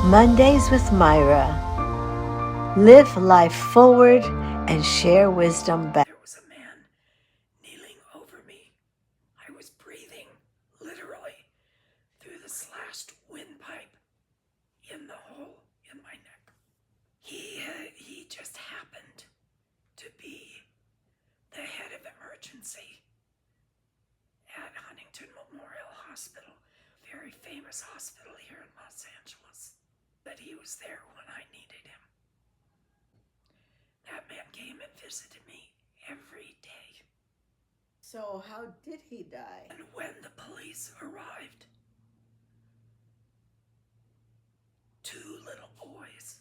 Mondays with Myra. Live life forward and share wisdom back. There was a man kneeling over me. I was breathing literally through the slashed windpipe in the hole in my neck. He just happened to be the head of emergency at Huntington Memorial Hospital, very famous hospital here in Los Angeles. But he was there when I needed him. That man came and visited me every day. So how did he die? And when the police arrived, two little boys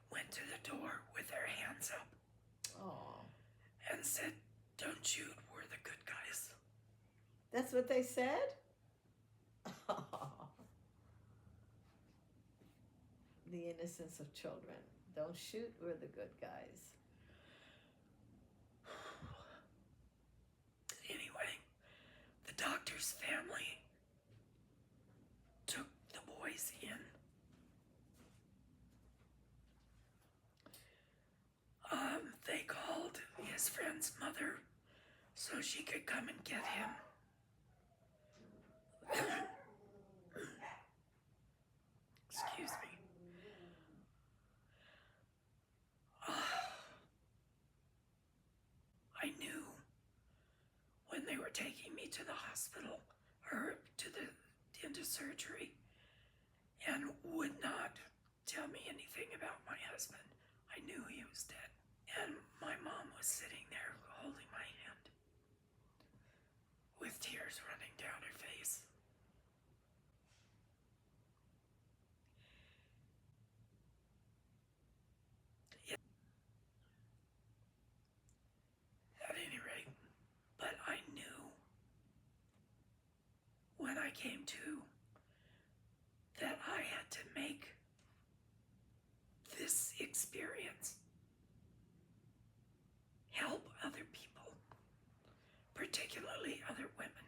went to the door with their hands up and said, "Don't shoot, we're the good guys." That's what they said? The innocence of children. Don't shoot, we're the good guys. Anyway, the doctor's family took the boys in. They called his friend's mother so she could come and get him. Excuse me. I knew when they were taking me to the hospital or to into surgery and would not tell me anything about my husband. I knew he was dead. And my mom was sitting there holding my hand with tears running down her face. At any rate, but I knew when I came to that I had to make this experience help other people, particularly other women.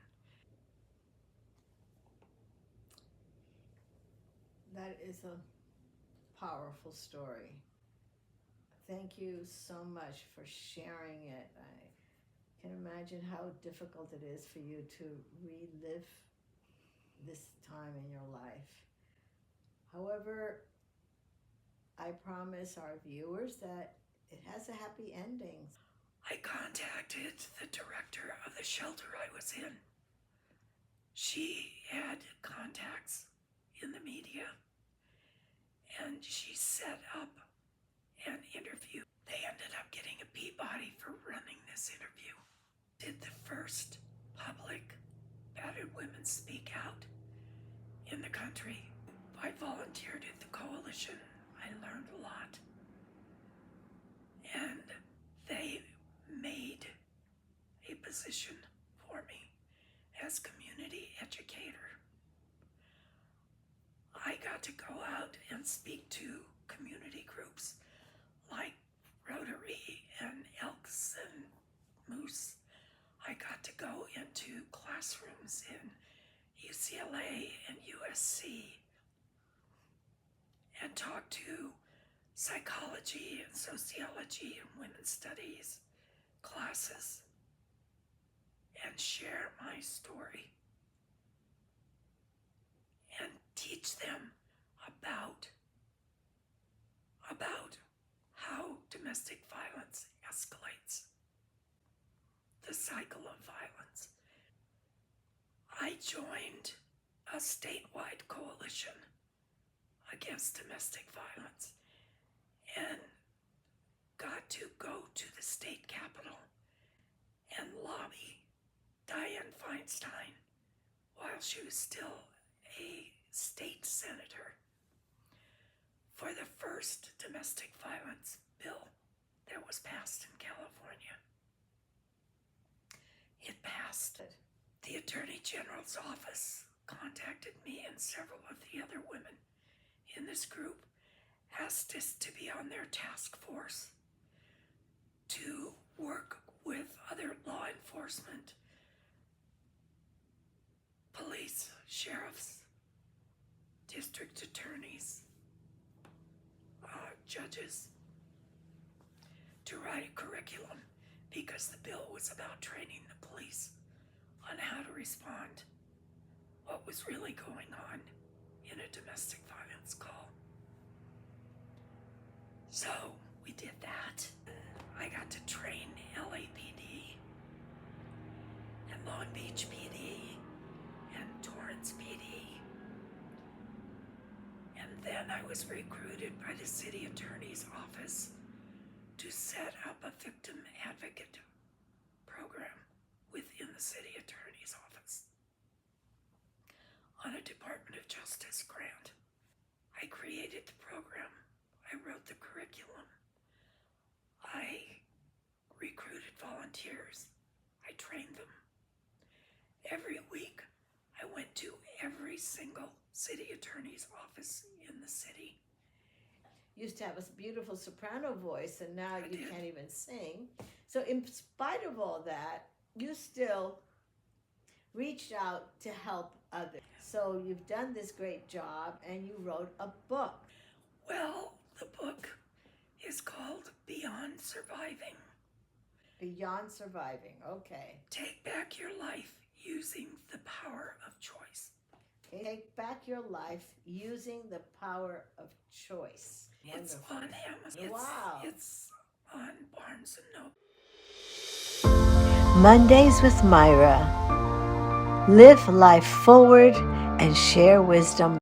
That is a powerful story. Thank you so much for sharing it. I can imagine how difficult it is for you to relive this time in your life. However, I promise our viewers that it has a happy ending. I contacted the director of the shelter I was in. She had contacts in the media, and she set up an interview. They ended up getting a Peabody for running this interview. Did the first public Battered Women Speak Out in the country. I volunteered at the coalition. I learned a lot. And they made a position for me as community educator. I got to go out and speak to community groups like Rotary and Elks and Moose. I got to go into classrooms in UCLA and USC and talk to psychology and sociology and women's studies classes and share my story and teach them about how domestic violence escalates, the cycle of violence. I joined a statewide coalition against domestic violence and got to go to the state capitol and lobby Dianne Feinstein while she was still a state senator for the first domestic violence bill that was passed in California. It passed. The Attorney General's office contacted me and several of the other women in this group, asked us to be on their task force to work with other law enforcement, police, sheriffs, district attorneys, judges, to write a curriculum because the bill was about training the police on how to respond, what was really going on in a domestic violence call. So we did that. I got to train LAPD and Long Beach PD and Torrance PD. And then I was recruited by the city attorney's office to set up a victim advocate program within the city attorney's office on a Department of Justice grant. I created the program. I wrote the curriculum. I recruited volunteers. I trained them. Every week, I went to every single city attorney's office in the city. You used to have a beautiful soprano voice, and now you did. can't even sing. So in spite of all that, you still reached out to help others. So you've done this great job, and you wrote a book. Well, the book is called Beyond Surviving. Beyond Surviving, okay. Take back your life using the power of choice. Take back your life using the power of choice. It's Wonderful. on Amazon. Wow. It's on Barnes & Noble. Mondays with Myra. Live life forward and share wisdom.